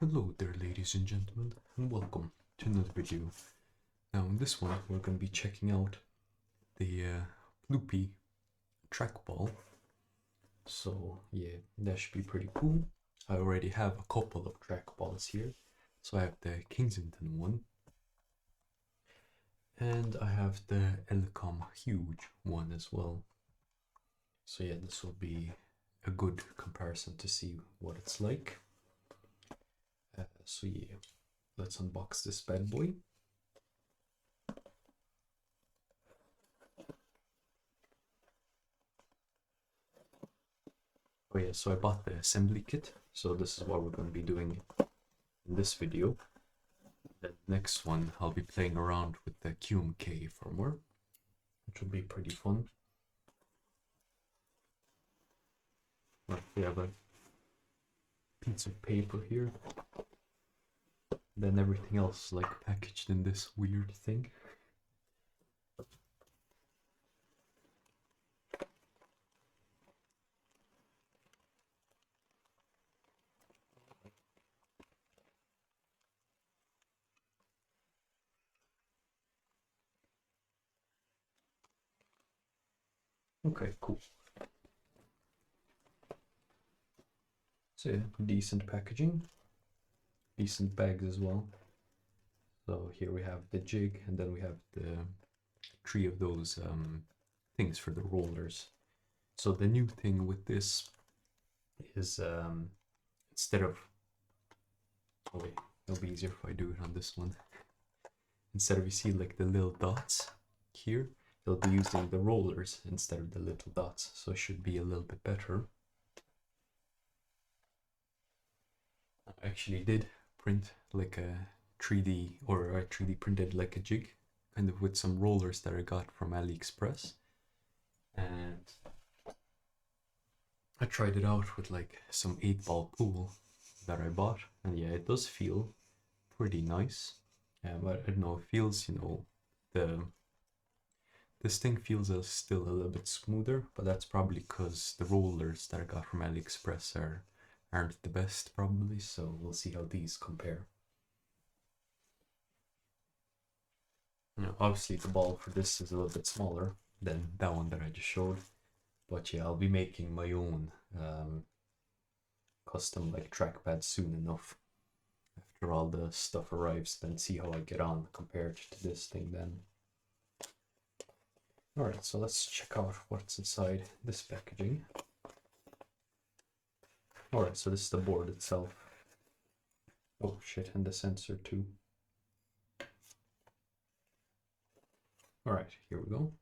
Hello there, ladies and gentlemen, and welcome to another video. Now in this one we're going to be checking out the Ploody TrackBall. So yeah, that should be pretty cool. I already have a couple of trackballs here. So I have the Kensington one, and I have the Elcom Huge one as well. So yeah, this will be a good comparison to see what it's like. So yeah, let's unbox this bad boy. Oh yeah, so I bought the assembly kit, so this is what we're going to be doing in this video. The next one I'll be playing around with the QMK firmware, which will be pretty fun. We have a piece of paper here, then everything else like packaged in this weird thing. Okay, cool. So yeah, decent packaging, decent bags as well. So here we have the jig, and then we have the 3 of those things for the rollers. So the new thing with this is instead of, oh wait, it'll be easier if I do it on this one. Instead of, you see like the little dots here, they'll be using the rollers instead of the little dots, so it should be a little bit better. I actually did print like a 3D, or I 3D printed like a jig, kind of with some rollers that I got from AliExpress, and I tried it out with like some 8-ball pool that I bought, and yeah, it does feel pretty nice. But I don't know, it feels, you know, this thing feels still a little bit smoother, but that's probably because the rollers that I got from AliExpress aren't the best probably, so we'll see how these compare. Now, obviously the ball for this is a little bit smaller than that one that I just showed, but yeah, I'll be making my own custom like trackpad soon enough. After all the stuff arrives, then see how I get on compared to this thing then. Alright, so let's check out what's inside this packaging. Alright, so this is the board itself. Oh shit, and the sensor too. Alright, here we go.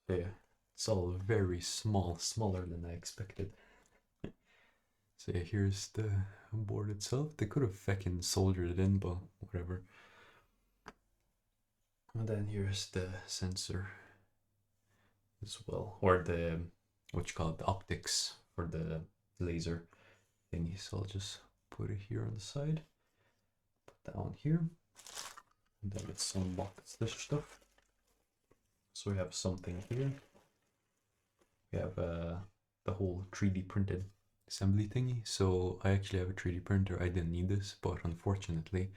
Yeah, it's all very small, smaller than I expected. So yeah, here's the board itself. They could have fucking soldered it in, but whatever. And then here's the sensor as well, or the, what you call it, the optics for the laser thingy. So I'll just put it here on the side, put that on here, and then let's unbox this stuff. So we have something here. We have the whole 3D printed assembly thingy. So I actually have a 3D printer. I didn't need this, but unfortunately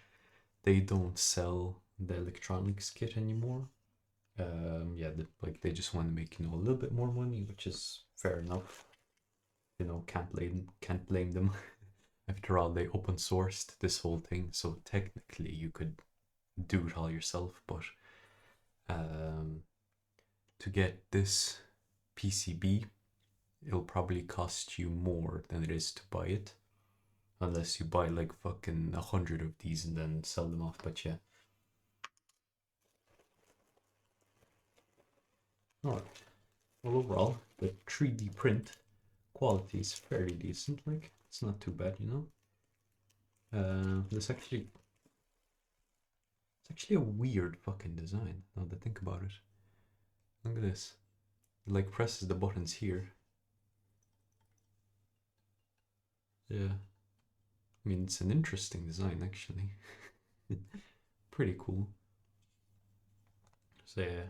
they don't sell the electronics kit anymore. Yeah, like they just want to make, you know, a little bit more money, which is fair enough. You know, can't blame them. After all, they open sourced this whole thing, so technically you could do it all yourself, but to get this PCB, it'll probably cost you more than it is to buy it, unless you buy like fucking 100 of these and then sell them off. But yeah. Alright, well, overall the 3D print quality is fairly decent. Like, it's not too bad, you know. It's actually a weird fucking design now that I think about it. Look at this. It like presses the buttons here. Yeah, I mean, it's an interesting design actually. Pretty cool. So yeah,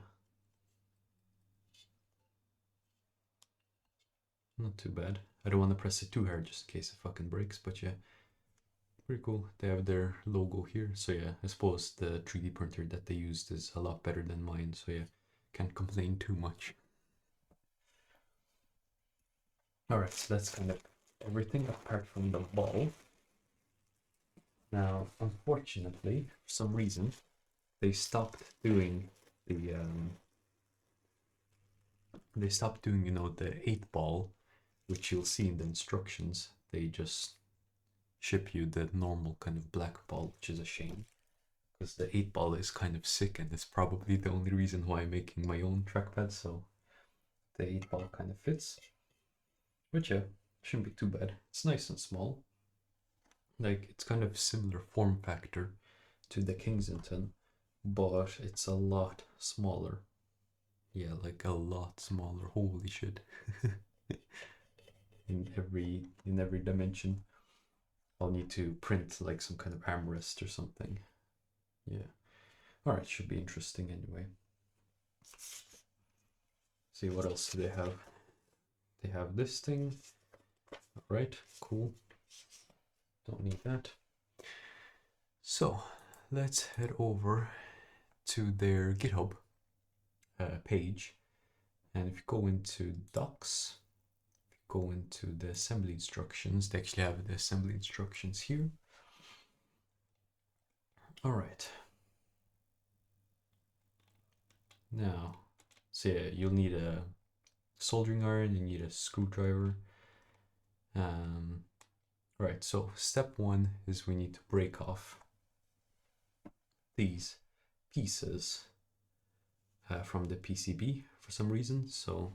not too bad. I don't want to press it too hard just in case it fucking breaks, but yeah, pretty cool. They have their logo here, so yeah, I suppose the 3D printer that they used is a lot better than mine, so yeah, can't complain too much. Alright, so that's kind of everything apart from the ball. Now, unfortunately, for some reason, they stopped doing the you know, the 8-ball, which you'll see in the instructions. They just ship you the normal kind of black ball, which is a shame, because the 8-ball is kind of sick, and it's probably the only reason why I'm making my own trackpad, so the 8-ball kind of fits. But yeah, shouldn't be too bad. It's nice and small. Like, it's kind of similar form factor to the Kensington, but it's a lot smaller. Yeah, like a lot smaller. Holy shit. in every dimension. I'll need to print like some kind of armrest or something. Yeah. Alright, should be interesting anyway. See, what else do they have? They have this thing. Alright, cool. Don't need that. So, let's head over to their GitHub page. And if you go into docs, if you go into the assembly instructions, they actually have the assembly instructions here. Alright. Now, so yeah, you'll need a soldering iron, you need a screwdriver. Right, so step 1 is we need to break off these pieces from the PCB for some reason. So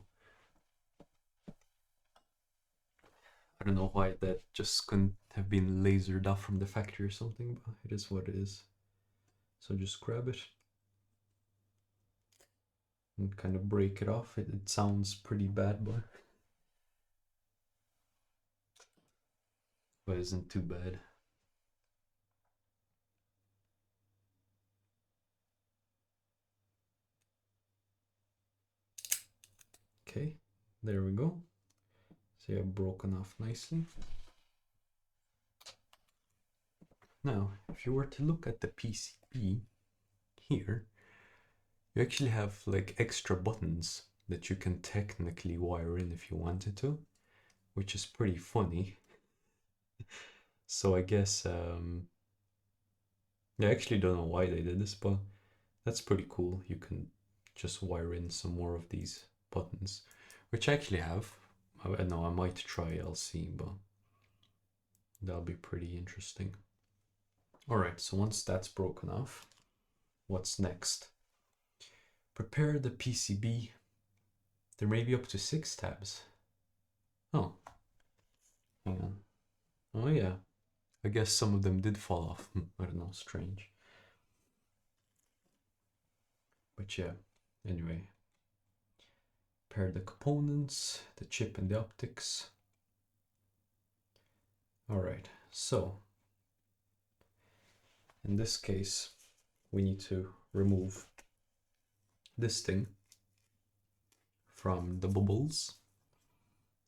I don't know why that just couldn't have been lasered off from the factory or something, but it is what it is. So just grab it and kind of break it off. It sounds pretty bad, but it isn't too bad. Okay, there we go. So yeah, broken off nicely. Now, if you were to look at the PCB here, you actually have like extra buttons that you can technically wire in if you wanted to, which is pretty funny. So I guess, I actually don't know why they did this, but that's pretty cool. You can just wire in some more of these buttons, which I actually have. I know I might try, I'll see, but that'll be pretty interesting. Alright, so once that's broken off, what's next? Prepare the PCB. There may be up to 6 tabs. Oh, hang on. Oh yeah, I guess some of them did fall off. I don't know, strange. But yeah, anyway. Prepare the components, the chip and the optics. Alright, so in this case, we need to remove this thing from the bubbles,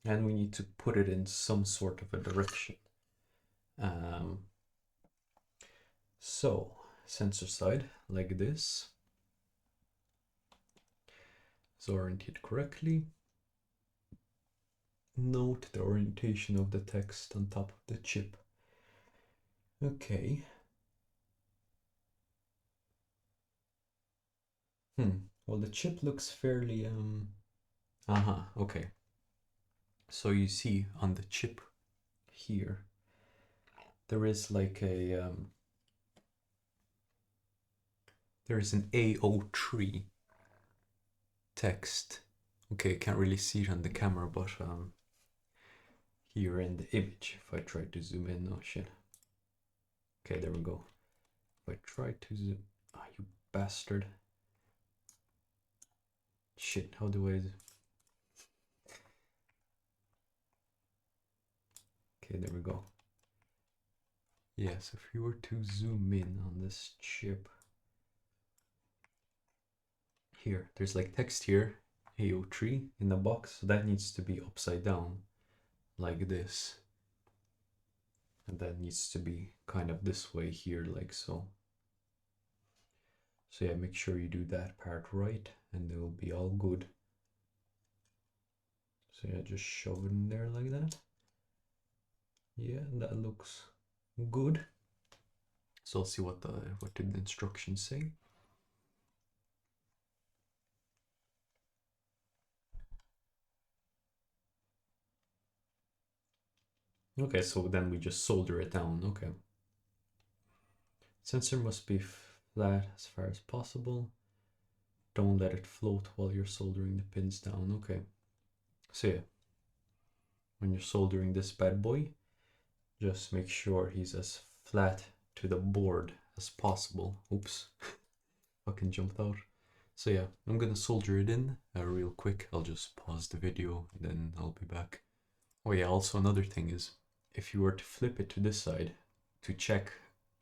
and we need to put it in some sort of a direction. So sensor side like this is oriented correctly. Note the orientation of the text on top of the chip. Okay. Well, the chip looks fairly okay. So you see on the chip here, there is like a there is an AO3 text. Okay, can't really see it on the camera, but here in the image, if I try to zoom in, oh shit. Okay, there we go. If I try to zoom, you bastard. Shit, how do I? Okay, there we go. Yes, if you were to zoom in on this chip, here, there's like text here, AO3 in the box, so that needs to be upside down, like this, and that needs to be kind of this way here, like so. So yeah, make sure you do that part right and it will be all good. So yeah, just shove it in there like that. Yeah, that looks good. So I'll see what did the instructions say. Okay, so then we just solder it down. Okay. Sensor must be flat as far as possible. Don't let it float while you're soldering the pins down. Okay. So yeah, when you're soldering this bad boy, just make sure he's as flat to the board as possible. Oops, fucking jumped out. So yeah, I'm gonna solder it in real quick. I'll just pause the video and then I'll be back. Oh yeah, also another thing is, if you were to flip it to this side to check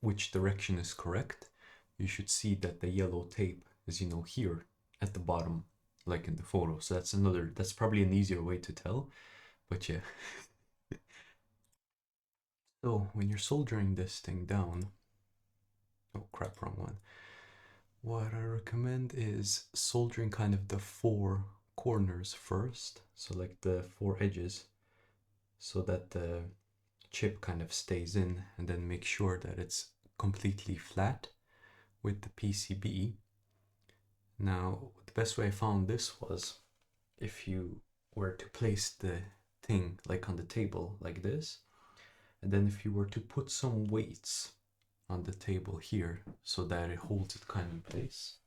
which direction is correct, you should see that the yellow tape is, you know, here at the bottom, like in the photo. So that's probably an easier way to tell, but yeah. So when you're soldering this thing down, oh crap, wrong one. What I recommend is soldering kind of the four corners first, so like the four edges, so that the chip kind of stays in, and then make sure that it's completely flat with the PCB. Now, the best way I found this was if you were to place the thing like on the table like this, and then if you were to put some weights on the table here so that it holds it kind of in place.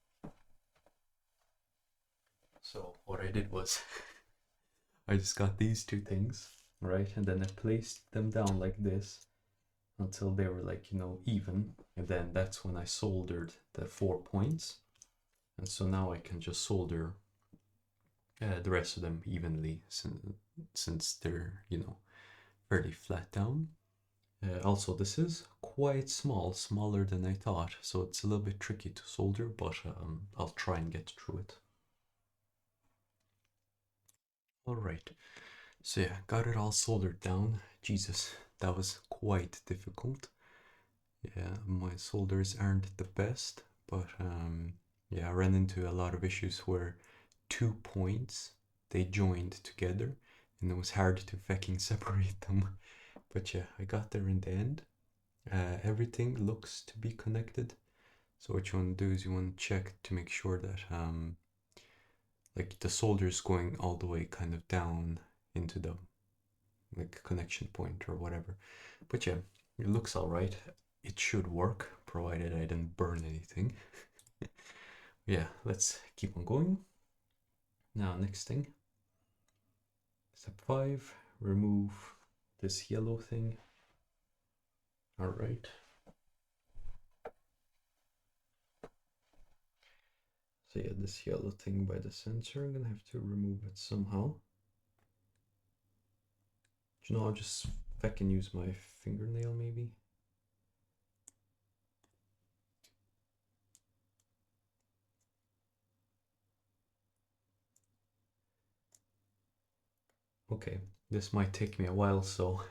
So what I did was I just got these two things, right? And then I placed them down like this until they were like, you know, even. And then that's when I soldered the 4 points. And so now I can just solder the rest of them evenly since they're, you know, fairly flat down. Also, this is quite small, smaller than I thought, so it's a little bit tricky to solder, but I'll try and get through it. Alright, so yeah, got it all soldered down. Jesus, that was quite difficult. Yeah, my solders aren't the best, but yeah, I ran into a lot of issues where 2 points, they joined together, and it was hard to fucking separate them. But yeah, I got there in the end. Everything looks to be connected. So what you want to do is you want to check to make sure that like the solder is going all the way kind of down into the like connection point or whatever. But yeah, it looks all right. It should work, provided I didn't burn anything. Yeah, let's keep on going. Now, next thing. Step 5, remove this yellow thing. All right. So yeah, this yellow thing by the sensor, I'm gonna have to remove it somehow. Do you know, I'll just fucking use my fingernail maybe. Okay, this might take me a while, so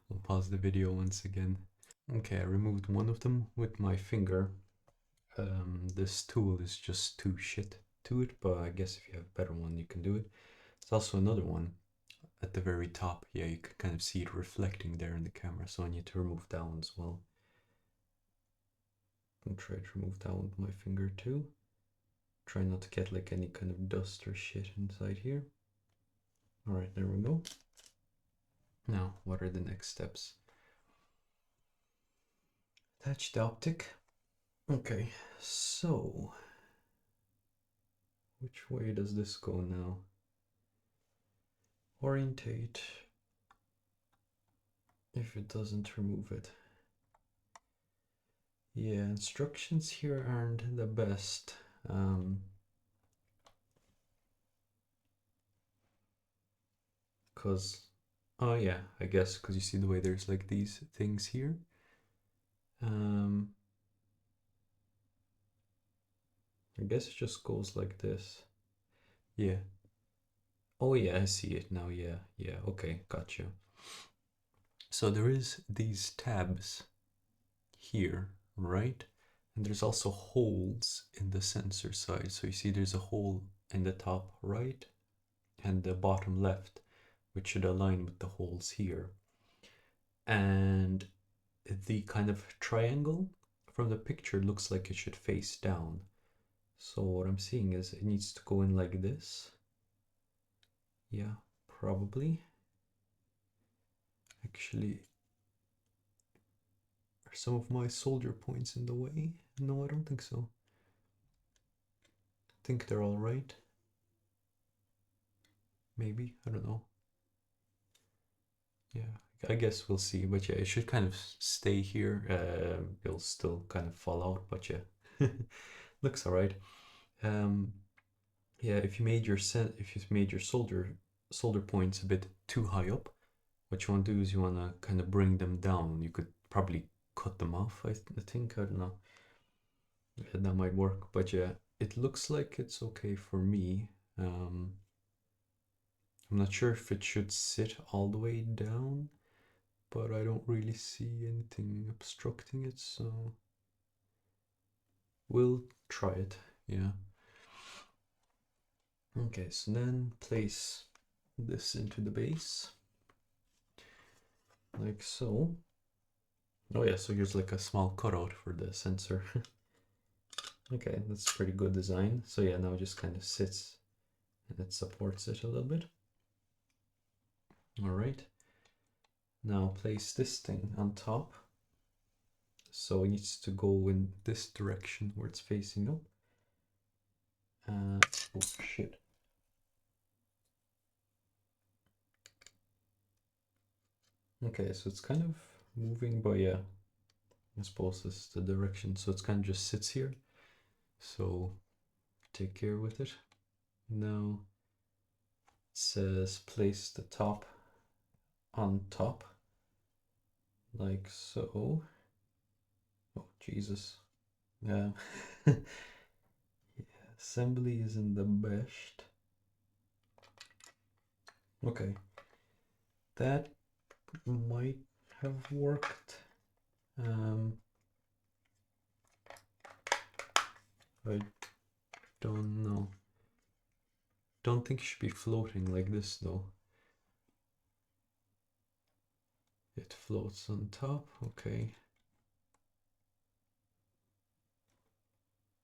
I'll pause the video once again. Okay, I removed one of them with my finger. This tool is just too shit to it, but I guess if you have a better one, you can do it. There's also another one at the very top. Yeah, you can kind of see it reflecting there in the camera, so I need to remove that one as well. I'm gonna try to remove that one with my finger too. Try not to get like any kind of dust or shit inside here. Alright, there we go. Now, what are the next steps? Attach the optic. Okay, so which way does this go now? Orientate. If it doesn't remove it. Yeah, instructions here aren't the best. Cause, oh yeah, I guess because you see the way there's like these things here. I guess it just goes like this. Yeah. Oh yeah, I see it now. Yeah, yeah. Okay, gotcha. So there is these tabs here, right? And there's also holes in the sensor side. So you see there's a hole in the top right and the bottom left, which should align with the holes here. And the kind of triangle from the picture looks like it should face down. So what I'm seeing is it needs to go in like this. Yeah, probably. Actually, are some of my solder points in the way? No, I don't think so. I think they're all right. Maybe, I don't know. Yeah, I guess we'll see. But yeah, it should kind of stay here. It'll still kind of fall out, but yeah, looks all right. Yeah, if you made your solder points a bit too high up, what you want to do is you want to kind of bring them down. You could probably cut them off. I think, I don't know. Yeah, that might work, but yeah, it looks like it's okay for me. I'm not sure if it should sit all the way down, but I don't really see anything obstructing it, so we'll try it. Yeah. Okay, so then place this into the base like so. Oh yeah, so here's like a small cutout for the sensor. Okay, that's pretty good design. So yeah, now it just kind of sits and it supports it a little bit. All right, now place this thing on top. So it needs to go in this direction where it's facing up. Oh shit. Okay, so it's kind of moving, but yeah, I suppose this is the direction. So it's kind of just sits here. So take care with it. Now it says place the top on top, like so. Oh, Jesus. Yeah. Yeah, assembly isn't the best. Okay. That might have worked. I don't know. Don't think it should be floating like this though. It floats on top, okay.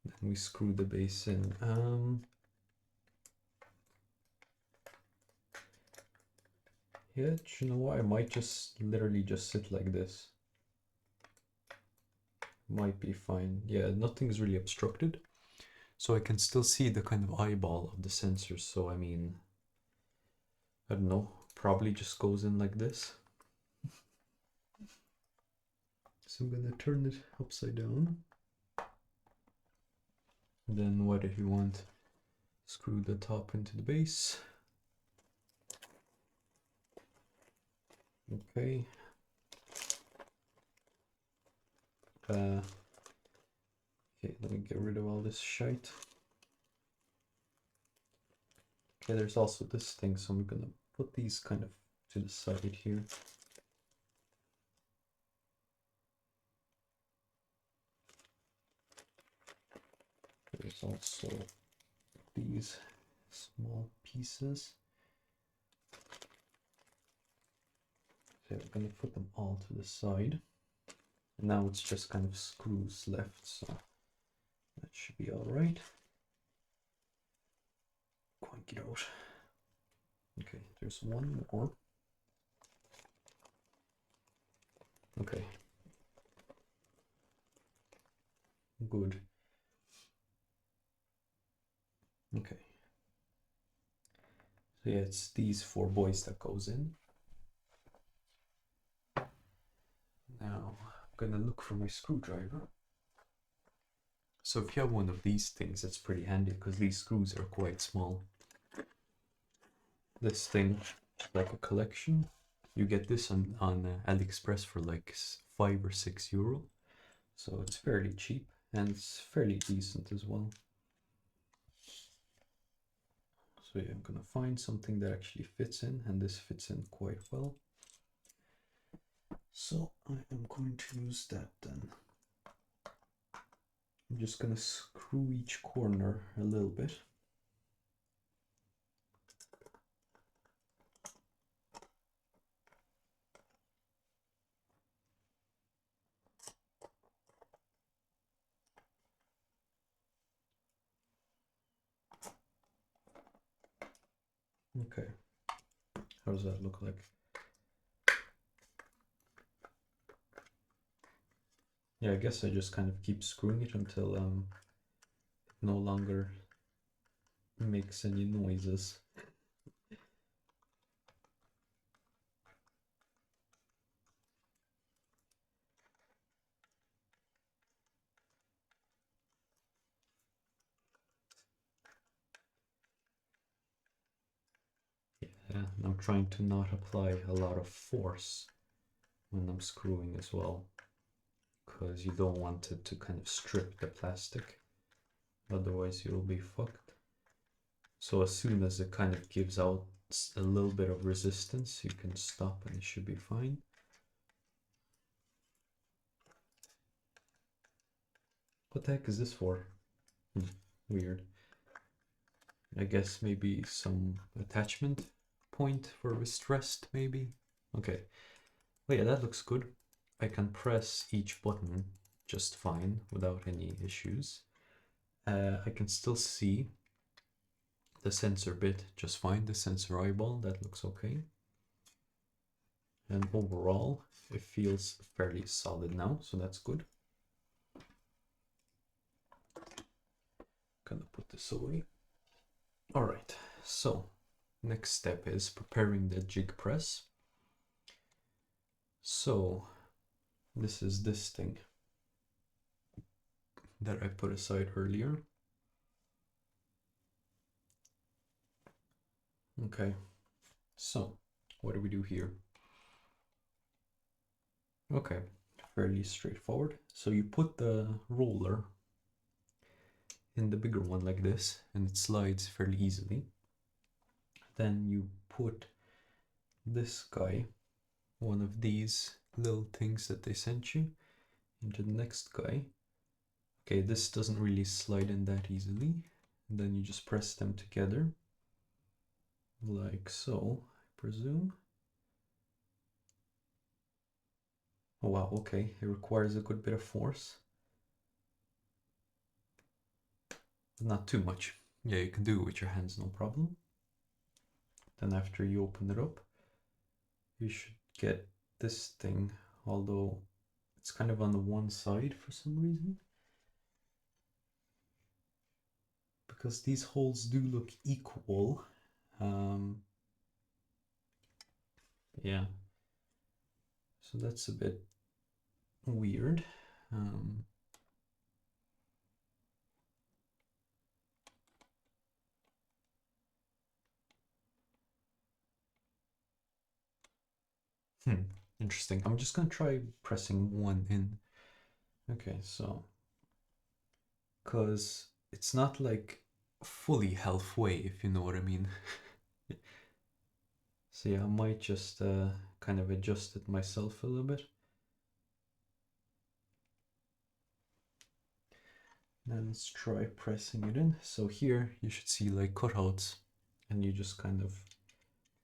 Then we screw the base in. Yeah, do you know what? I might just literally just sit like this. Might be fine. Yeah, nothing's really obstructed. So I can still see the kind of eyeball of the sensor. So I mean, I don't know, probably just goes in like this. So I'm gonna turn it upside down. And then what if you want? Screw the top into the base. Okay. Okay, let me get rid of all this shite. Okay, there's also this thing, so I'm gonna put these kind of to the side here. There's also these small pieces. So we're gonna put them all to the side. And now it's just kind of screws left, so that should be all right. Quite it out. Okay, there's one more. Okay. Good. Okay. So yeah, it's these 4 boys that goes in. Now I'm gonna look for my screwdriver. So if you have one of these things, it's pretty handy because these screws are quite small. This thing, like a collection, you get this on AliExpress for like 5 or 6 euro. So it's fairly cheap and it's fairly decent as well. So yeah, I'm gonna find something that actually fits in, and this fits in quite well. So I am going to use that then. I'm just gonna screw each corner a little bit. Okay, how does that look like? Yeah, I guess I just kind of keep screwing it until it no longer makes any noises. Yeah, and I'm trying to not apply a lot of force when I'm screwing as well, because you don't want it to kind of strip the plastic, otherwise you'll be fucked. So as soon as it kind of gives out a little bit of resistance, you can stop and it should be fine. What the heck is this for? Weird. I guess maybe some attachment point for wrist rest, maybe? Okay. Oh yeah, that looks good. I can press each button just fine without any issues. I can still see the sensor bit just fine, the sensor eyeball, that looks okay. And overall, it feels fairly solid now, so that's good. Gonna put this away. All right, so next step is preparing the jig press. So this is this thing that I put aside earlier. Okay, so what do we do here? Okay, fairly straightforward. So you put the roller in the bigger one like this, and it slides fairly easily. Then you put this guy, one of these little things that they sent you, into the next guy. Okay, this doesn't really slide in that easily. And then you just press them together, like so, I presume. Oh wow, okay, it requires a good bit of force. But not too much. Yeah, you can do it with your hands, no problem. Then after you open it up, you should get this thing, although it's kind of on the one side for some reason. Because these holes do look equal. Yeah. So that's a bit weird. Interesting. I'm just gonna try pressing one in. Okay, so because it's not like fully halfway, if you know what I mean. So yeah, I might just kind of adjust it myself a little bit. Now let's try pressing it in. So here you should see like cutouts, and you just kind of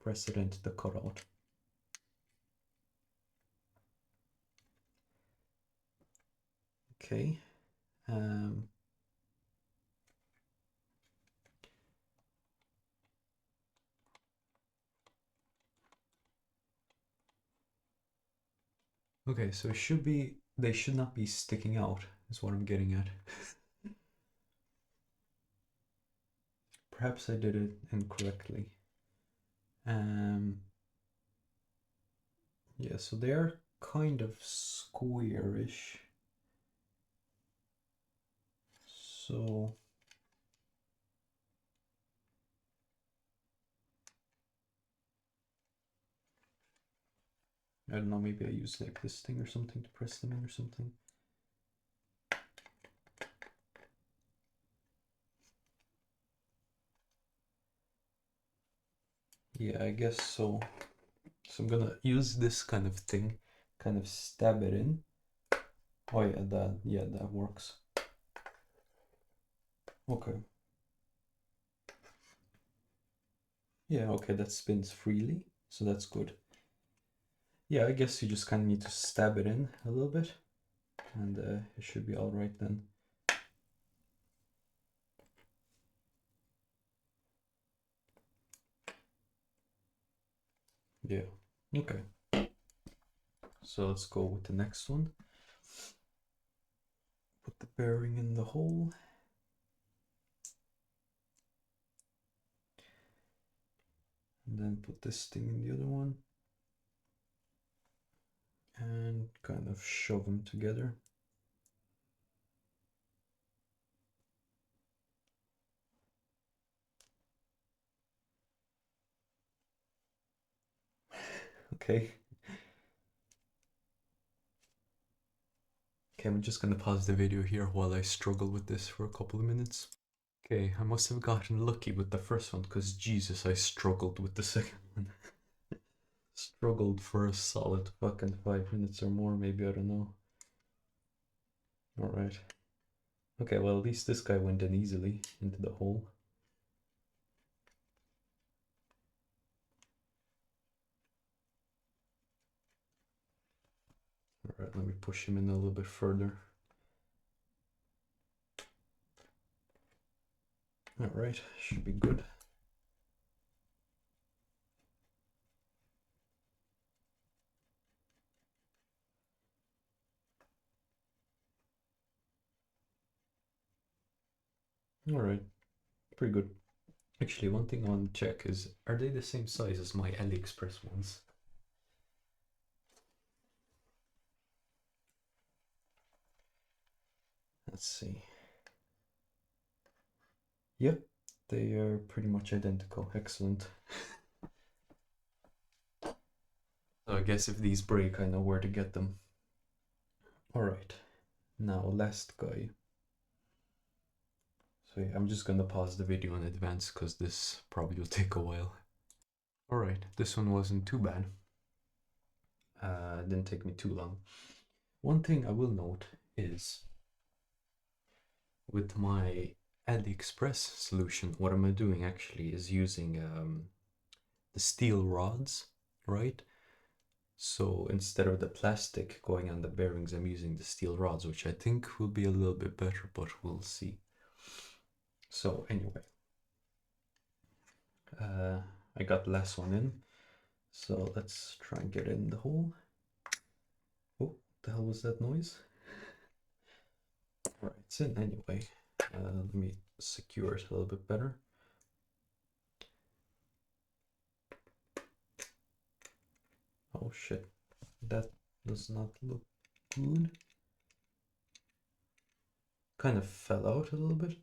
press it into the cutout. Okay. Okay, so it should be, they should not be sticking out, is what I'm getting at. Perhaps I did it incorrectly. Yeah, so they are kind of squarish. So I don't know, maybe I use like this thing or something to press them in or something. Yeah, I guess so. So I'm gonna use this kind of thing, kind of stab it in. Oh yeah, that works. Okay. Yeah, okay, that spins freely, so that's good. Yeah, I guess you just kind of need to stab it in a little bit, and it should be all right then. Yeah, okay. So let's go with the next one. Put the bearing in the hole. And then put this thing in the other one. And kind of shove them together. Okay. Okay, I'm just gonna pause the video here while I struggle with this for a couple of minutes. Okay, I must have gotten lucky with the first one, because Jesus, I struggled with the second one. Struggled for a solid fucking 5 minutes or more, maybe, I don't know. Alright. Okay, well, at least this guy went in easily into the hole. Alright, let me push him in a little bit further. Alright, should be good. Alright, pretty good. Actually, one thing I want to check is, are they the same size as my AliExpress ones? Let's see. Yep, they are pretty much identical. Excellent. So I guess if these break, I know where to get them. Alright, now last guy. So yeah, I'm just gonna pause the video in advance because this probably will take a while. Alright, this one wasn't too bad. Didn't take me too long. One thing I will note is, with my AliExpress solution, what am I doing actually is using the steel rods, right? So instead of the plastic going on the bearings, I'm using the steel rods, which I think will be a little bit better, but we'll see. So anyway, I got the last one in. So let's try and get it in the hole. Oh, what the hell was that noise? Alright, it's in anyway. Let me secure it a little bit better. Oh shit, that does not look good. Kind of fell out a little bit.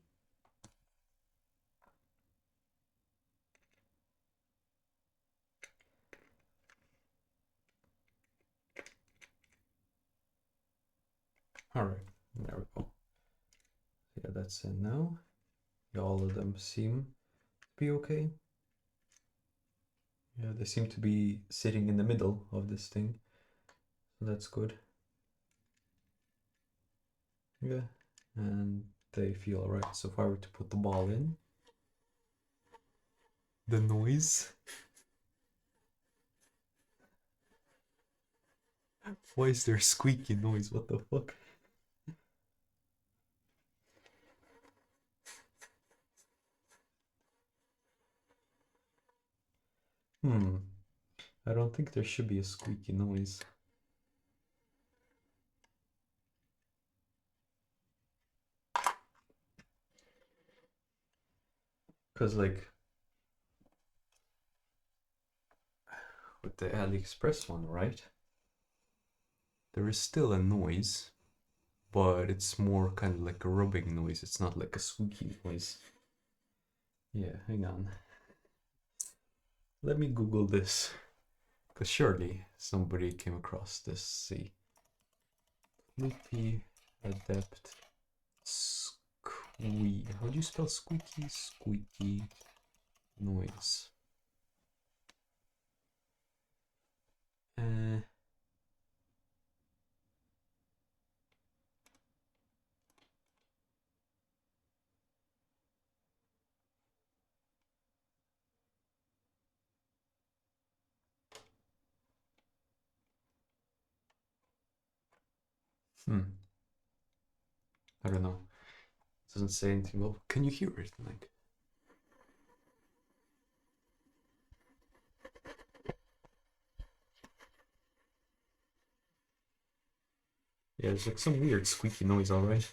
Alright, there we go. Yeah, that's in now. Yeah, all of them seem to be okay. Yeah, they seem to be sitting in the middle of this thing. So that's good. Yeah, and they feel alright. So if I were to put the ball in, the noise. Why is there squeaky noise? What the fuck? I don't think there should be a squeaky noise. Because, like, with the AliExpress one, right? There is still a noise, but it's more kind of like a rubbing noise. It's not like a squeaky noise. Yeah, hang on. Let me Google this. Because surely somebody came across this. See. Ploody Adept Squeak. How do you spell squeaky? Squeaky noise. Uh, I don't know. It doesn't say anything. Well, can you hear it? Like, yeah, it's like some weird squeaky noise, alright.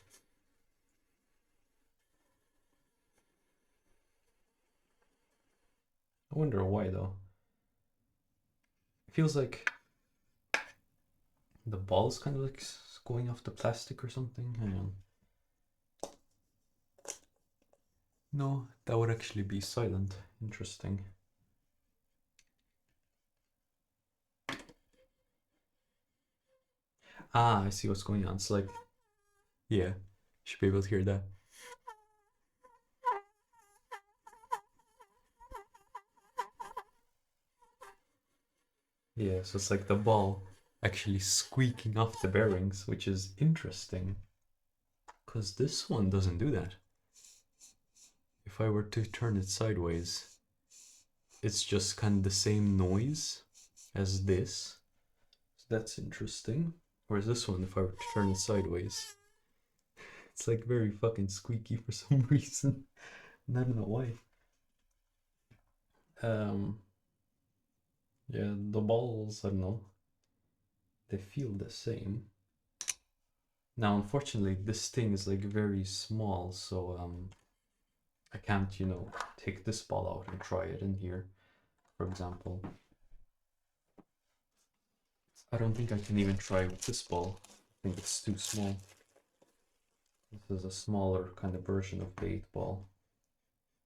I wonder why though. It feels like the ball is kind of like going off the plastic or something. Hang on. No, that would actually be silent. Interesting. Ah, I see what's going on. It's like, yeah, you should be able to hear that. Yeah, so it's like the ball actually squeaking off the bearings, which is interesting. Because this one doesn't do that. If I were to turn it sideways, it's just kind of the same noise as this. So that's interesting. Whereas this one, if I were to turn it sideways, it's like very fucking squeaky for some reason. And I don't know why. Yeah, the balls, I don't know. They feel the same. Now, unfortunately, this thing is like very small, so I can't, you know, take this ball out and try it in here, for example. I don't think I can even try with this ball. I think it's too small. This is a smaller kind of version of the 8-ball.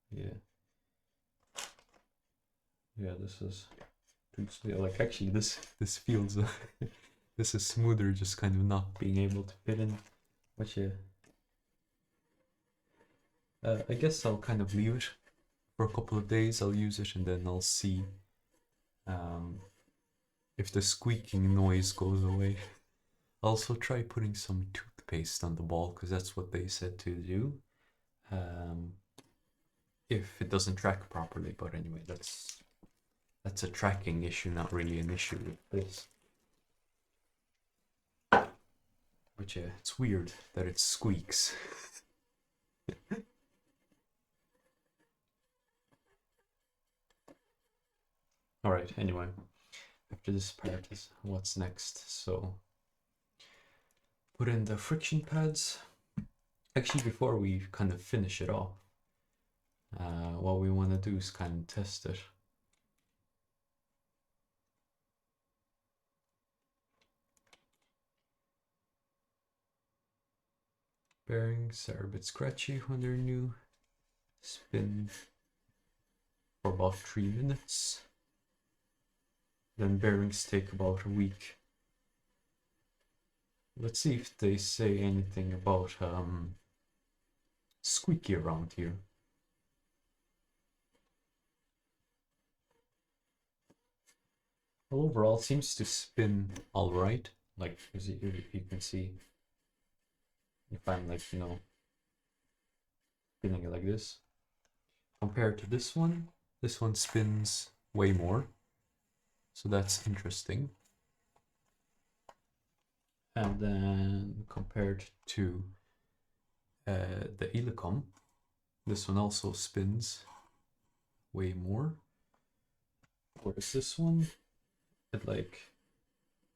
Yeah. Yeah, this is too small. Like, actually, this feels... this is smoother, just kind of not being able to fit in. But yeah. I guess I'll kind of leave it for a couple of days. I'll use it and then I'll see if the squeaking noise goes away. I'll also try putting some toothpaste on the ball because that's what they said to do. If it doesn't track properly, but anyway, that's a tracking issue, not really an issue with this. But yeah, it's weird that it squeaks. Alright, anyway, after this part is what's next. So, put in the friction pads. Actually, before we kind of finish it off, what we want to do is kind of test it. Bearings are a bit scratchy when they're new. Spin for about 3 minutes. Then bearings take about a week. Let's see if they say anything about squeaky around here. Well, overall, seems to spin all right. Like, if you can see, if I'm like, you know, spinning it like this, compared to this one spins way more. So that's interesting. And then compared to the Elecom, this one also spins way more. Whereas this one, it like,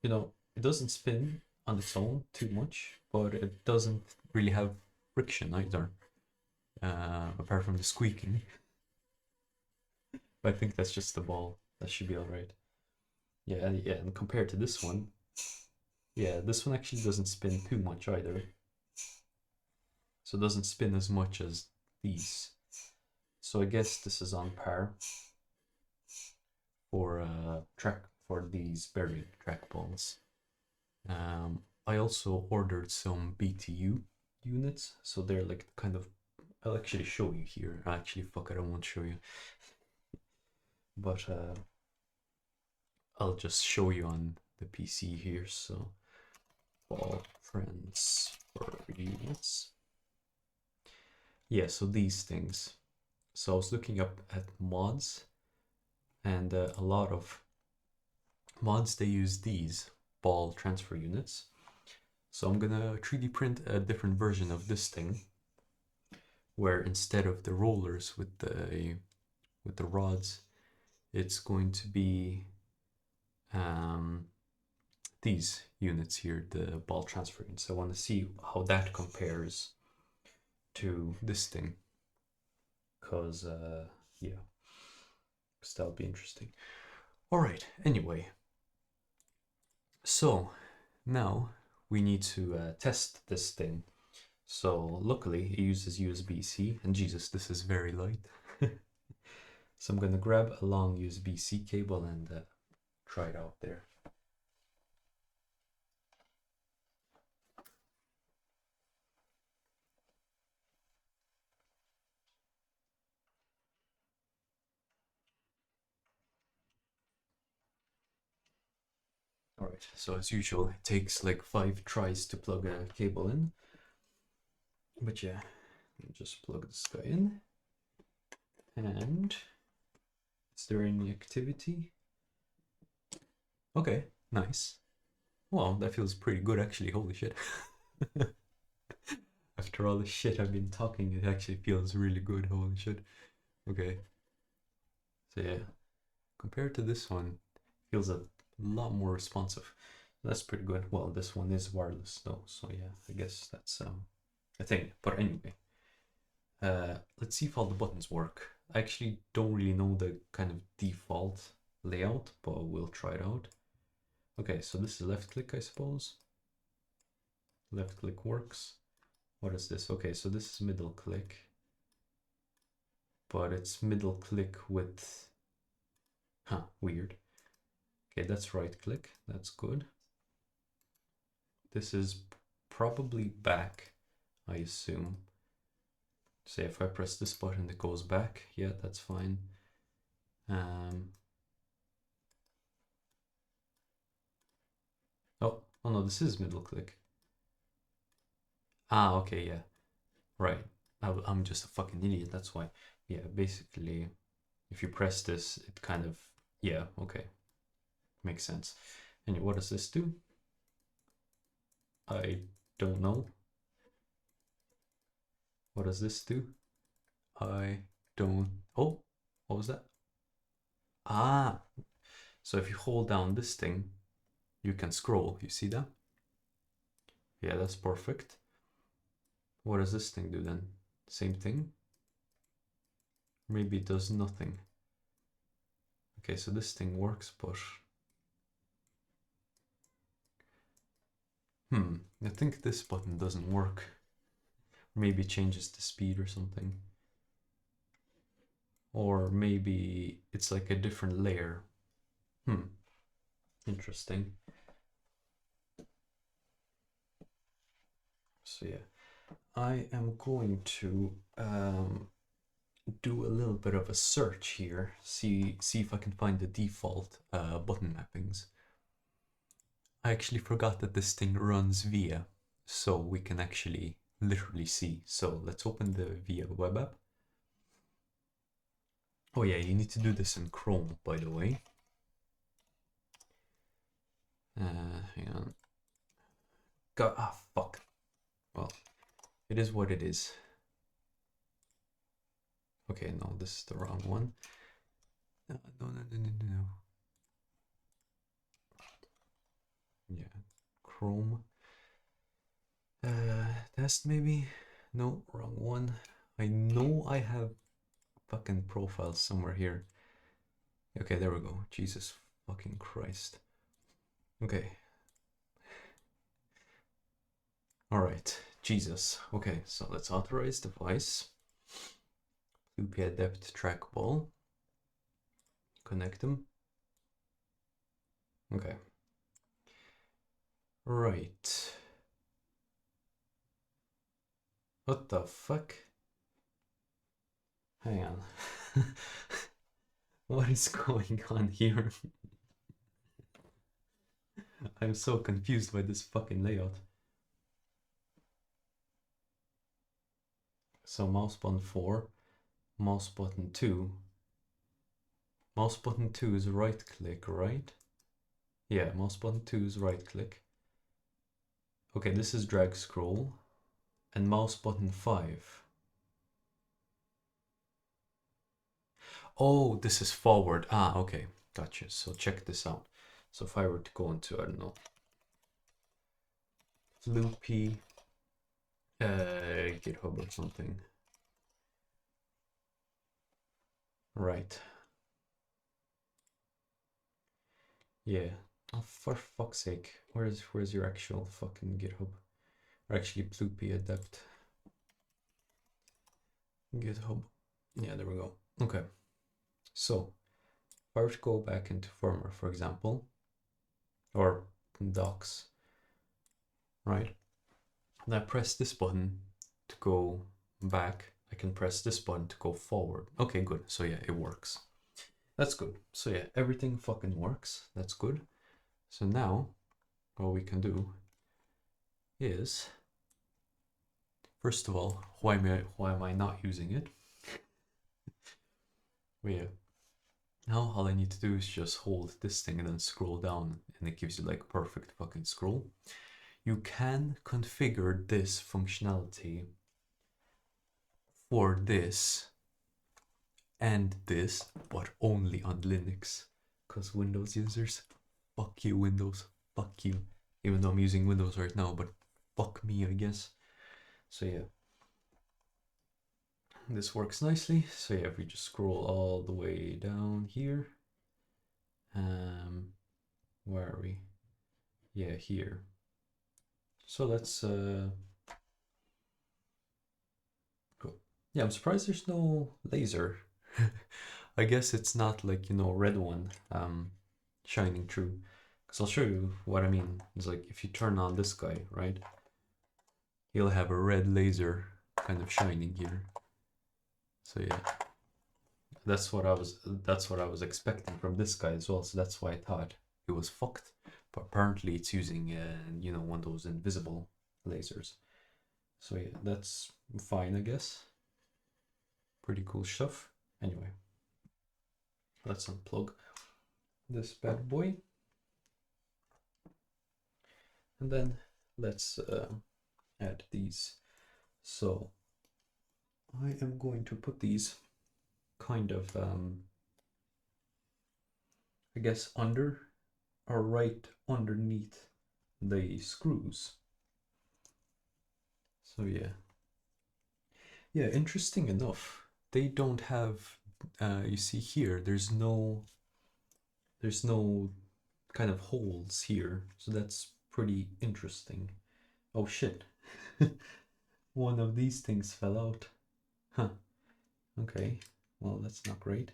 you know, it doesn't spin on its own too much, but it doesn't really have friction either, apart from the squeaking. But I think that's just the ball. That should be alright. Yeah, yeah, and compared to this one, yeah, this one actually doesn't spin too much either. So it doesn't spin as much as these. So I guess this is on par for these buried trackballs. I also ordered some BTU units, so they're like kind of. I'll actually show you here. Actually, fuck it, I won't show you. But I'll just show you on the PC here. So ball transfer units. Yeah, so these things. So I was looking up at mods, and a lot of mods, they use these ball transfer units. So I'm gonna 3D print a different version of this thing, where instead of the rollers with the rods, it's going to be these units here, the ball transfer units. I want to see how that compares to this thing, because yeah, because that'll be interesting. All right, anyway, so now we need to test this thing. So luckily it uses USB-C, and Jesus, this is very light. So I'm gonna grab a long USB-C cable and try it out there. All right, so as usual, it takes like 5 tries to plug a cable in. But yeah, just plug this guy in. And is there any activity? Okay, nice. Well, that feels pretty good actually, holy shit. After all the shit I've been talking, it actually feels really good, holy shit. Okay. So yeah, compared to this one, feels a lot more responsive. That's pretty good. Well, this one is wireless though, so yeah, I guess that's a thing. But anyway, let's see if all the buttons work. I actually don't really know the kind of default layout, but we'll try it out. Okay, so this is left click, I suppose. Left click works. What is this? Okay, so this is middle click, but it's middle click with, weird. Okay, that's right click, that's good. This is probably back, I assume. Say if I press this button, it goes back. Yeah, that's fine. Oh no, this is middle click. Ah, okay, yeah. Right. I'm just a fucking idiot, that's why. Yeah, basically, if you press this, it kind of, yeah, okay. Makes sense. And what does this do? I don't know. What does this do? I don't, oh, what was that? Ah, so if you hold down this thing, you can scroll, you see that? Yeah, that's perfect. What does this thing do then? Same thing? Maybe it does nothing. Okay, so this thing works, but I think this button doesn't work. Maybe it changes the speed or something. Or maybe it's like a different layer. Interesting. So yeah, I am going to do a little bit of a search here, see if I can find the default button mappings. I actually forgot that this thing runs VIA, so we can actually literally see. So let's open the VIA web app. Oh yeah, you need to do this in Chrome, by the way. Hang on. Fuck. Well, it is what it is. Okay, no, this is the wrong one. No. Yeah, Chrome. Test maybe? No, wrong one. I know I have fucking profiles somewhere here. Okay, there we go. Jesus fucking Christ. Okay. All right. Jesus. Okay, so let's authorize device. Ploody Adept TrackBall. Connect them. Okay. Right. What the fuck? Hang on. What is going on here? I'm so confused by this fucking layout. So mouse button 4, mouse button 2. Mouse button 2 is right click, right? Yeah, mouse button 2 is right click. Okay, this is drag scroll. And mouse button 5. Oh, this is forward. Ah, okay. Gotcha. So check this out. So if I were to go into, I don't know, Floopy GitHub or something. Right. Yeah. Oh, for fuck's sake. Where's your actual fucking GitHub? Or actually Ploody Adept GitHub. Yeah, there we go. Okay. So if I were to go back into Firmware, for example, or Docs, right? And I press this button to go back. I can press this button to go forward. Okay, good. So yeah, it works. That's good. So yeah, everything fucking works. That's good. So now what we can do is, first of all, why am I not using it? Well, yeah. Now all I need to do is just hold this thing and then scroll down, and it gives you like perfect fucking scroll. You can configure this functionality for this and this, but only on Linux. Because Windows users, fuck you, Windows, fuck you. Even though I'm using Windows right now, but fuck me, I guess. So yeah, this works nicely. So yeah, if we just scroll all the way down here, where are we? Yeah, here. So let's go. Yeah, I'm surprised there's no laser. I guess it's not like, you know, red one shining through. Because I'll show you what I mean. It's like if you turn on this guy, right? He'll have a red laser kind of shining here. So yeah, that's what I was expecting from this guy as well. So that's why I thought it was fucked. But apparently it's using you know, one of those invisible lasers. So yeah, that's fine, I guess. Pretty cool stuff. Anyway, let's unplug this bad boy. And then let's add these. So I am going to put these kind of, I guess, under or right underneath the screws. So yeah. Yeah, interesting enough, they don't have, you see here, there's no kind of holes here. So that's pretty interesting. Oh shit. One of these things fell out. Huh. Okay. Well, that's not great.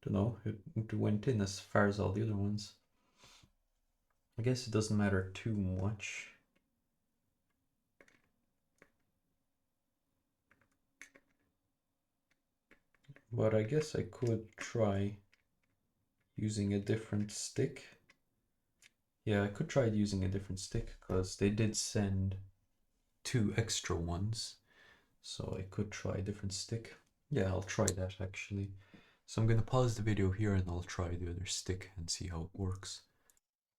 Don't know. It went in as far as all the other ones. I guess it doesn't matter too much. But I guess I could try using a different stick. Yeah, I could try using a different stick because they did send 2 extra ones. So I could try a different stick. Yeah, I'll try that actually. So I'm gonna pause the video here and I'll try the other stick and see how it works.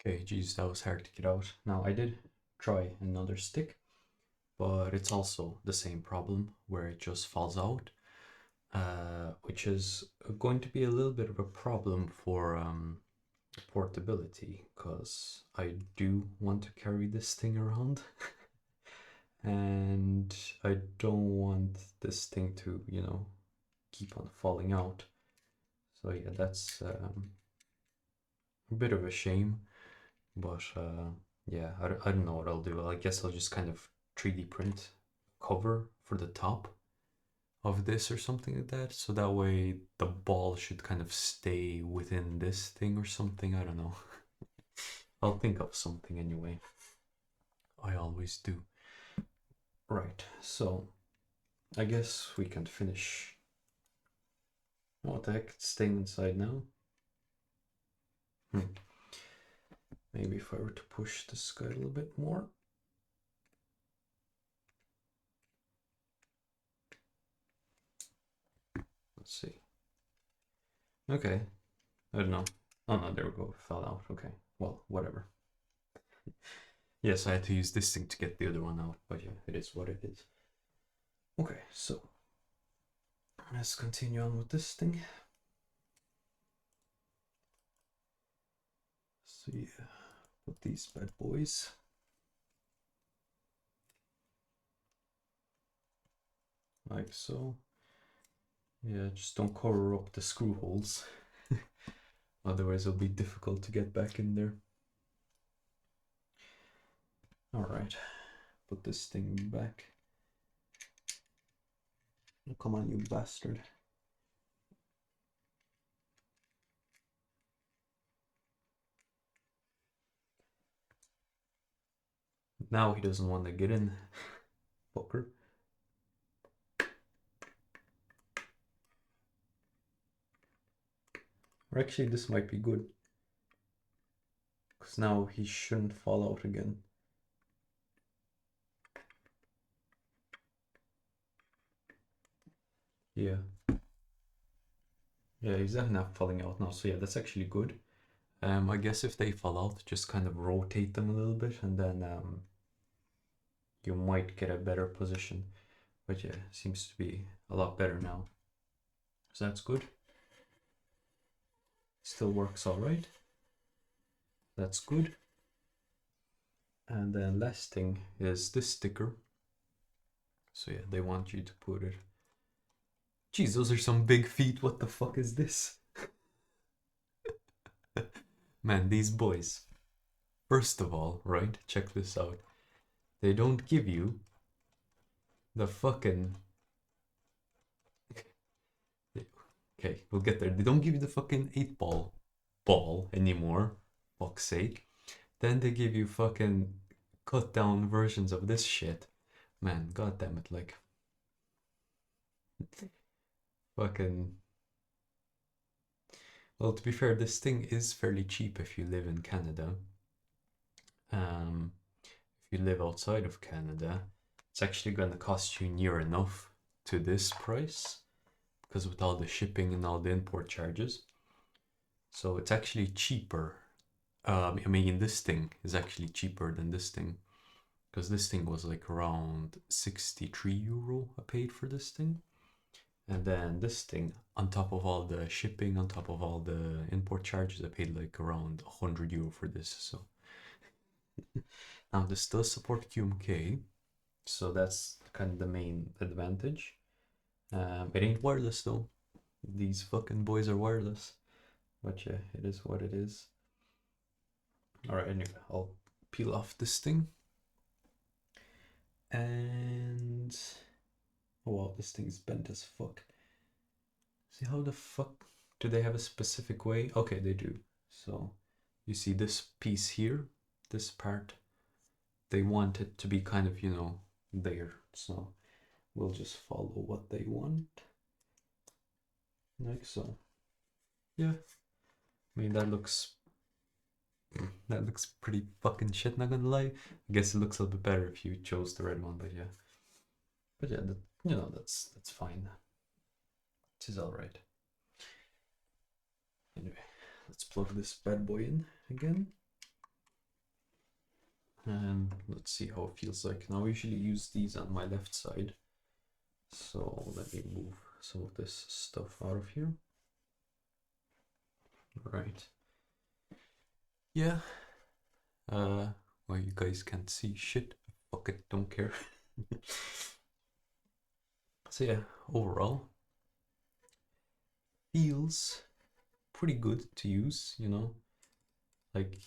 Okay, geez, that was hard to get out. Now I did try another stick, but it's also the same problem where it just falls out, which is going to be a little bit of a problem for portability, because I do want to carry this thing around and I don't want this thing to, you know, keep on falling out. So yeah, that's a bit of a shame, but yeah, I don't know what I'll do. I guess I'll just kind of 3D print cover for the top of this or something like that, so that way the ball should kind of stay within this thing or something. I don't know. I'll think of something anyway. I always do. Right, so I guess we can finish. What the heck, it's staying inside now. Maybe if I were to push this guy a little bit more. Let's see. Okay, I don't know. Oh no, there we go, it fell out. Okay, well, whatever. Yes, I had to use this thing to get the other one out, but yeah, it is what it is. Okay, so let's continue on with this thing. So yeah, put these bad boys. Like so. Yeah, just don't cover up the screw holes. Otherwise it'll be difficult to get back in there. Alright, put this thing back. Come on, you bastard. Now he doesn't want to get in. Fucker. Or actually, this might be good. Because now he shouldn't fall out again. Yeah. Yeah, he's definitely not falling out now. So yeah, that's actually good. I guess if they fall out, just kind of rotate them a little bit and then you might get a better position. But yeah, seems to be a lot better now. So that's good. Still works all right. That's good. And then last thing is this sticker. So yeah, they want you to put it. Geez, those are some big feet. What the fuck is this? Man, these boys. First of all, right, check this out. They don't give you the fucking... Okay, we'll get there. They don't give you the fucking 8-ball anymore. Fuck's sake. Then they give you fucking cut down versions of this shit. Man, god damn it, like... Fucking... Well, to be fair, this thing is fairly cheap if you live in Canada. If you live outside of Canada, it's actually going to cost you near enough to this price because with all the shipping and all the import charges. So it's actually cheaper. I mean, this thing is actually cheaper than this thing because this thing was like around 63 euro I paid for this thing. And then this thing, on top of all the shipping, on top of all the import charges, I paid like around 100 euro for this. So now this does support QMK, so that's kind of the main advantage. It ain't wireless though. These fucking boys are wireless. But yeah, it is what it is. Alright, anyway, I'll peel off this thing. And... oh wow, this thing's bent as fuck. See how the fuck... do they have a specific way? Okay, they do. So, you see this piece here, this part, they want it to be kind of, you know, there. So, we'll just follow what they want. Like so. Yeah. I mean, that looks pretty fucking shit, not gonna lie. I guess it looks a little bit better if you chose the red one, but yeah. But yeah, you know, that's fine. It is alright. Anyway, let's plug this bad boy in again. And let's see how it feels like. Now I usually use these on my left side. So let me move some of this stuff out of here. Right. Yeah. Well, you guys can't see shit. Fuck it, don't care. So yeah, overall, feels pretty good to use, you know. Like,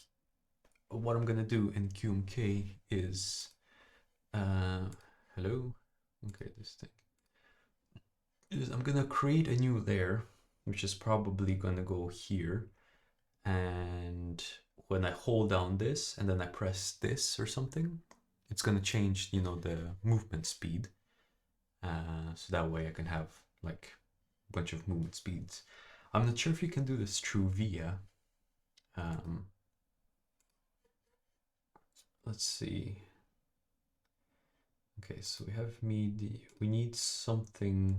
what I'm gonna do in QMK is, hello? Okay, this thing. Is I'm gonna create a new layer, which is probably gonna go here. And when I hold down this and then I press this or something, it's gonna change, you know, the movement speed. So that way I can have like a bunch of movement speeds. I'm not sure if you can do this through VIA, Let's see. Okay, so we have MIDI. We need something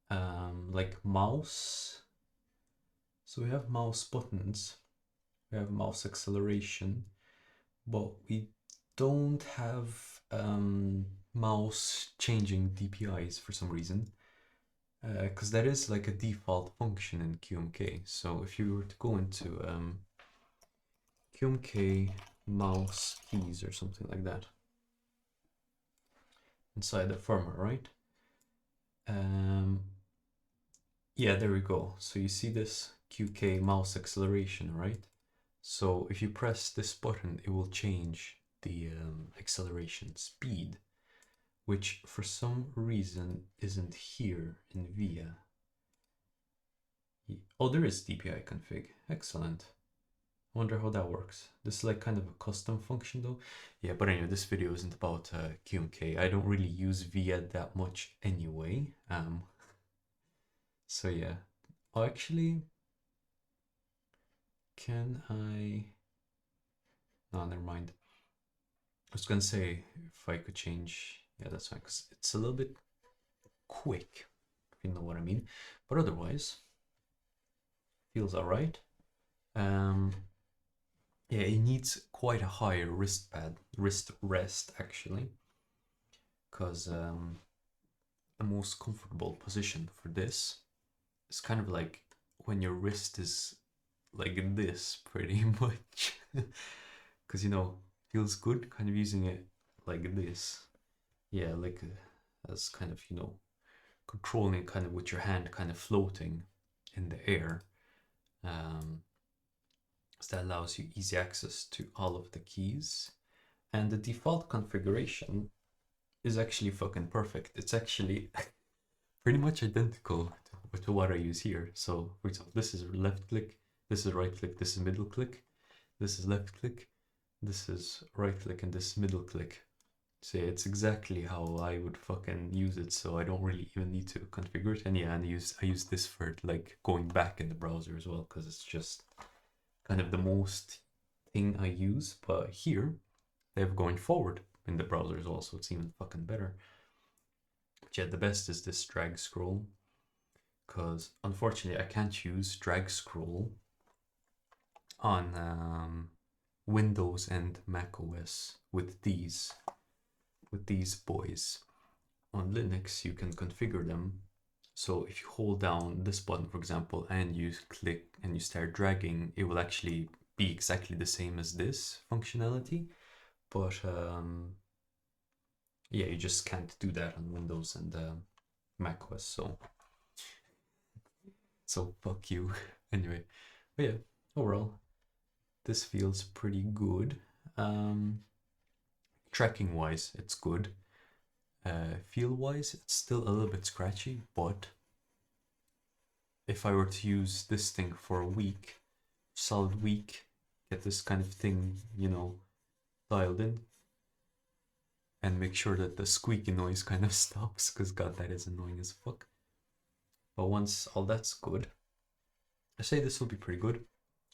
like mouse. So we have mouse buttons, we have mouse acceleration, but we don't have mouse changing DPIs for some reason. Because that is like a default function in QMK. So if you were to go into QMK mouse keys or something like that, inside the firmware, right? Yeah, there we go. So you see this QK mouse acceleration, right? So if you press this button, it will change the acceleration speed, which for some reason isn't here in VIA. Oh, there is DPI config. Excellent. I wonder how that works. This is like kind of a custom function though. Yeah, but anyway, this video isn't about QMK. I don't really use VIA that much anyway. So yeah. Oh, actually, can I... No, never mind. I was gonna say if I could change... Yeah, that's fine, because it's a little bit quick, if you know what I mean. But otherwise, feels alright. Yeah, it needs quite a high wrist rest actually, because the most comfortable position for this is kind of like when your wrist is like this, pretty much. Because you know, feels good kind of using it like this. Yeah, like as kind of, you know, controlling kind of with your hand kind of floating in the air. So that allows you easy access to all of the keys. And the default configuration is actually fucking perfect. It's actually pretty much identical to what I use here. So for example, this is left click, this is right click, this is middle click, this is left click, this is right click, and this middle click. So yeah, it's exactly how I would fucking use it, so I don't really even need to configure it. And yeah, and I use this for like going back in the browser as well, because it's just kind of the most thing I use. But here they have going forward in the browser as well, so it's even fucking better. But yeah, the best is this drag scroll, because unfortunately I can't use drag scroll on Windows and Mac OS with these boys. On Linux you can configure them, so if you hold down this button for example and you click and you start dragging, it will actually be exactly the same as this functionality, but yeah, you just can't do that on Windows and Mac OS, so fuck you. Anyway, but yeah, overall this feels pretty good. Tracking wise it's good. Feel wise it's still a little bit scratchy, but if I were to use this thing for a week, solid week, get this kind of thing, you know, dialed in, and make sure that the squeaky noise kind of stops, because god, that is annoying as fuck. But once all that's good, I say this will be pretty good.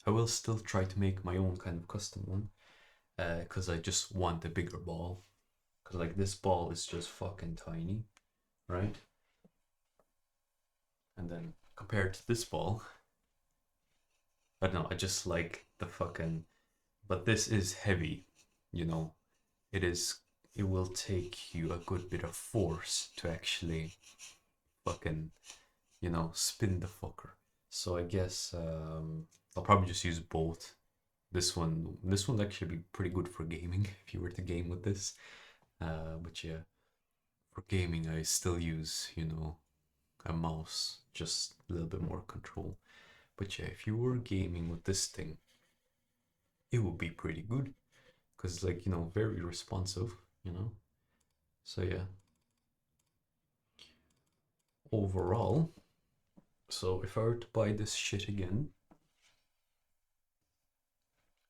I will still try to make my own kind of custom one, because I just want a bigger ball, because like this ball is just fucking tiny, right? And then compared to this ball, I don't know, I just like the fucking... But this is heavy, you know. It will take you a good bit of force to actually fucking, you know, spin the fucker. So I guess I'll probably just use both. This one will actually be pretty good for gaming if you were to game with this. But yeah, for gaming I still use, you know, a mouse, just a little bit more control. But yeah, if you were gaming with this thing, it would be pretty good, because like, you know, very responsive, you know. So yeah, overall, so if I were to buy this shit again,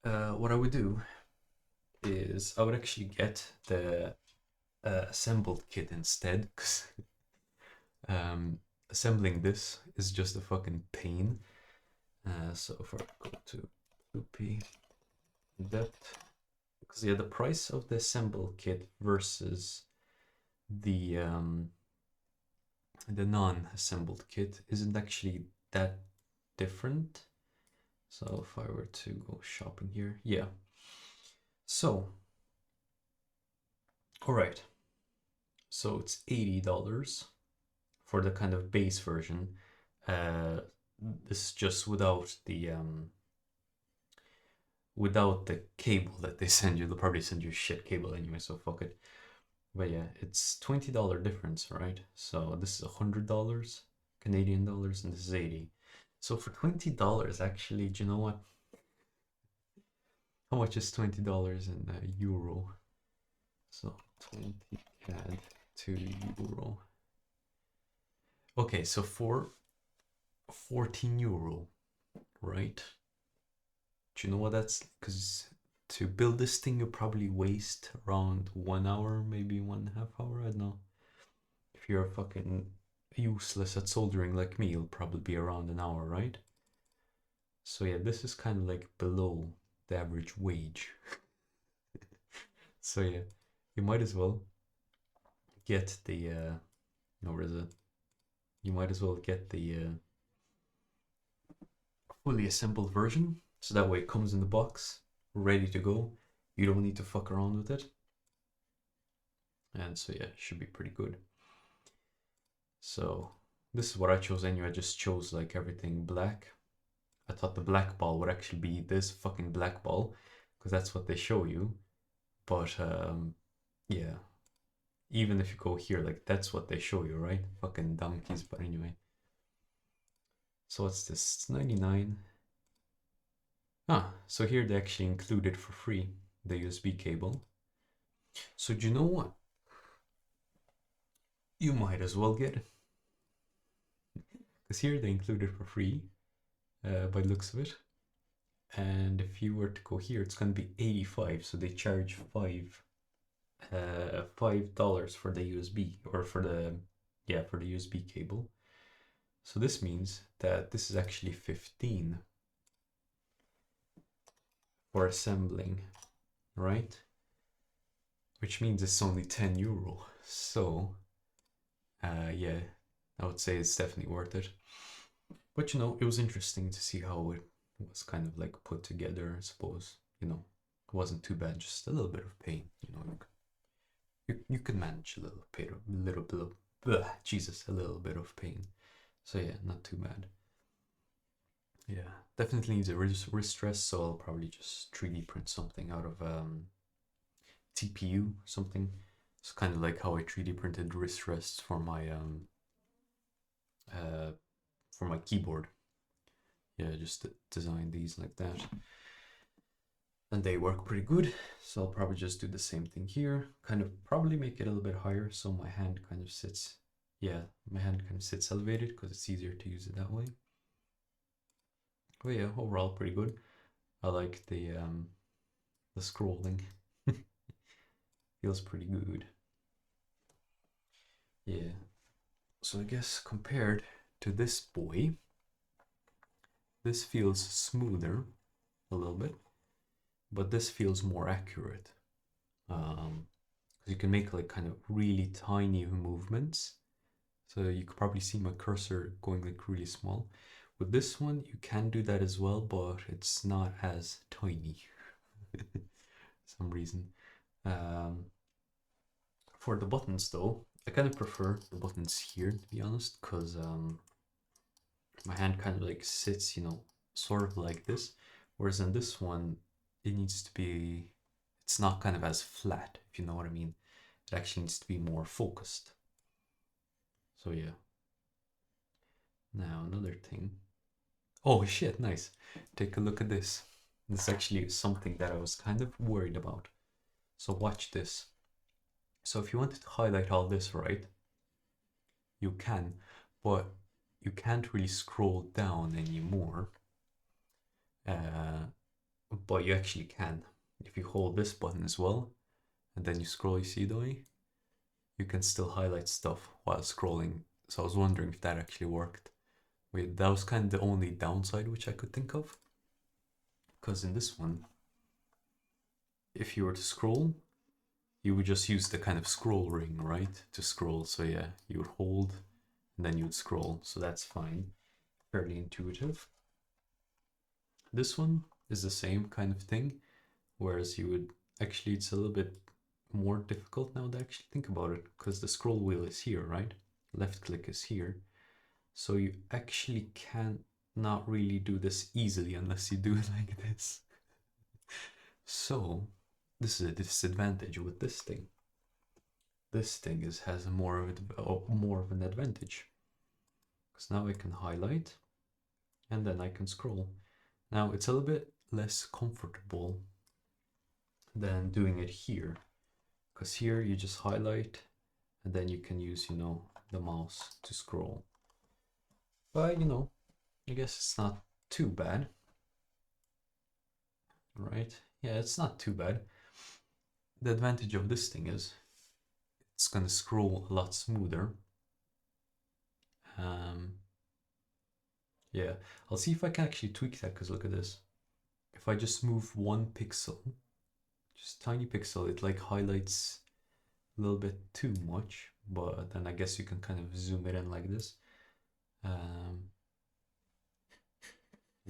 what I would do is I would actually get the assembled kit instead, because assembling this is just a fucking pain. So if I go to Ploody Adept. Because yeah, the price of the assemble kit versus the non-assembled kit isn't actually that different. So if I were to go shopping here, yeah. So, all right. So it's $80 for the kind of base version. This is just without the cable that they send you. They'll probably send you a shit cable anyway, so fuck it. But yeah, it's $20 difference, right? So this is $100 Canadian dollars, and this is 80. So for $20, actually, do you know what? How much is $20 in euro? So 20 CAD to euro. Okay, so for 14 euro, right? Do you know what that's? Because to build this thing, you probably waste around 1 hour, maybe 1.5 hours. I don't know. If you're fucking useless at soldering like me, it'll probably be around an hour, right? So yeah, this is kind of like below the average wage. So yeah, you might as well get the where is it? You might as well get the fully assembled version, so that way it comes in the box, ready to go. You don't need to fuck around with it. And so yeah, it should be pretty good. So this is what I chose anyway. I just chose like everything black. I thought the black ball would actually be this fucking black ball, because that's what they show you. But yeah, even if you go here, like that's what they show you, right? Fucking donkeys. But anyway, so what's this? It's 99. Ah, so here they actually included for free the USB cable. So do you know what? You might as well get it, because here they included for free by the looks of it. And if you were to go here, it's going to be 85. So they charge $5 for the USB, or for the USB cable. So this means that this is actually 15 for assembling, right? Which means it's only 10 euro. So yeah, I would say it's definitely worth it. But you know, it was interesting to see how it was kind of like put together. I suppose, you know, it wasn't too bad, just a little bit of pain, you know. You could manage a little bit of a little bit of pain. So yeah, not too bad. Yeah, definitely needs a wrist rest, so I'll probably just 3D print something out of TPU, something. It's kind of like how I 3D printed wrist rests for my keyboard. Yeah, just design these like that. And they work pretty good, so I'll probably just do the same thing here. Kind of probably make it a little bit higher, so my hand kind of sits, yeah, my hand kind of sits elevated, because it's easier to use it that way. But yeah, overall pretty good. I like the scrolling. Feels pretty good. Yeah. So I guess compared to this boy, this feels smoother a little bit, but this feels more accurate. Because you can make like kind of really tiny movements. So you could probably see my cursor going like really small. With this one, you can do that as well, but it's not as tiny for some reason. For the buttons though, I kind of prefer the buttons here, to be honest, because my hand kind of like sits, you know, sort of like this. Whereas in this one, it needs to be, it's not kind of as flat, if you know what I mean. It actually needs to be more focused. So yeah. Now another thing. Oh shit, nice. Take a look at this. This actually is something that I was kind of worried about. So watch this. So if you wanted to highlight all this, right, you can, but you can't really scroll down anymore. But you actually can. If you hold this button as well, and then you scroll, you see the way? You can still highlight stuff while scrolling. So I was wondering if that actually worked. Wait, that was kind of the only downside which I could think of. because in this one, if you were to scroll, you would just use the kind of scroll ring, right, to scroll. So yeah, you would hold and then you would scroll. So that's fine, fairly intuitive. This one is the same kind of thing, whereas you would actually, it's a little bit more difficult now to actually think about it, because the scroll wheel is here, right? Left click is here. So you actually can't not really do this easily unless you do it like this. So this is a disadvantage with this thing. This thing has more of an advantage, because now I can highlight and then I can scroll. Now it's a little bit less comfortable than doing it here, because here you just highlight and then you can use, you know, the mouse to scroll. But you know, I guess it's not too bad, right? Yeah, it's not too bad. The advantage of this thing is it's gonna scroll a lot smoother. Yeah, I'll see if I can actually tweak that, because look at this. If I just move 1 pixel, just tiny pixel, it like highlights a little bit too much, but then I guess you can kind of zoom it in like this. And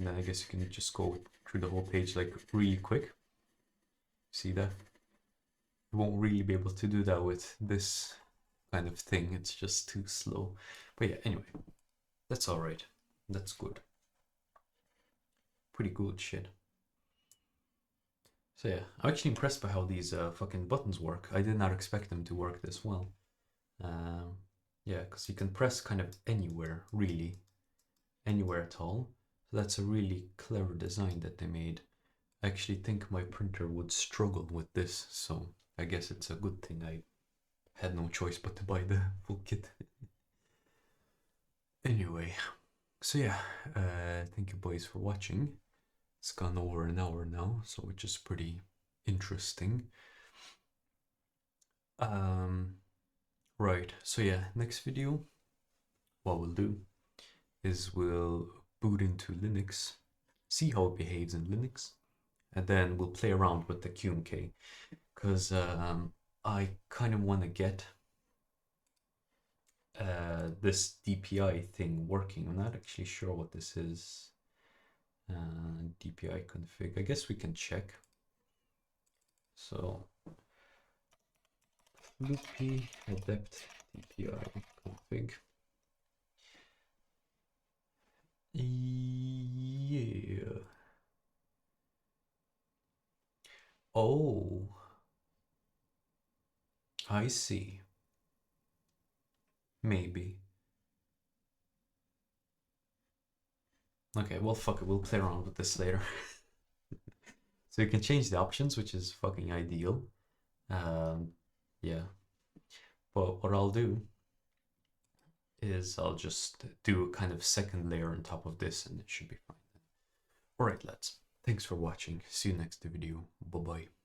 then I guess you can just go through the whole page like really quick. See that? You won't really be able to do that with this kind of thing. It's just too slow. But yeah, anyway, that's all right. That's good. Pretty good shit. So yeah, I'm actually impressed by how these fucking buttons work. I did not expect them to work this well. Yeah, because you can press kind of anywhere, really. Anywhere at all. So that's a really clever design that they made. I actually think my printer would struggle with this, so I guess it's a good thing I had no choice but to buy the full kit. Anyway, so yeah, thank you boys for watching. It's gone over an hour now, so which is pretty interesting. Right, so yeah, next video, what we'll do is we'll boot into Linux, see how it behaves in Linux, and then we'll play around with the QMK, because I kind of want to get this DPI thing working. I'm not actually sure what this is. DPI config, I guess we can check. So Ploody Adept DPI config. Yeah. Oh, I see. Maybe. Okay, well, fuck it. We'll play around with this later. So you can change the options, which is fucking ideal. Yeah. But what I'll do is I'll just do a kind of second layer on top of this, and it should be fine. Alright, lads. Thanks for watching. See you next video. Bye-bye.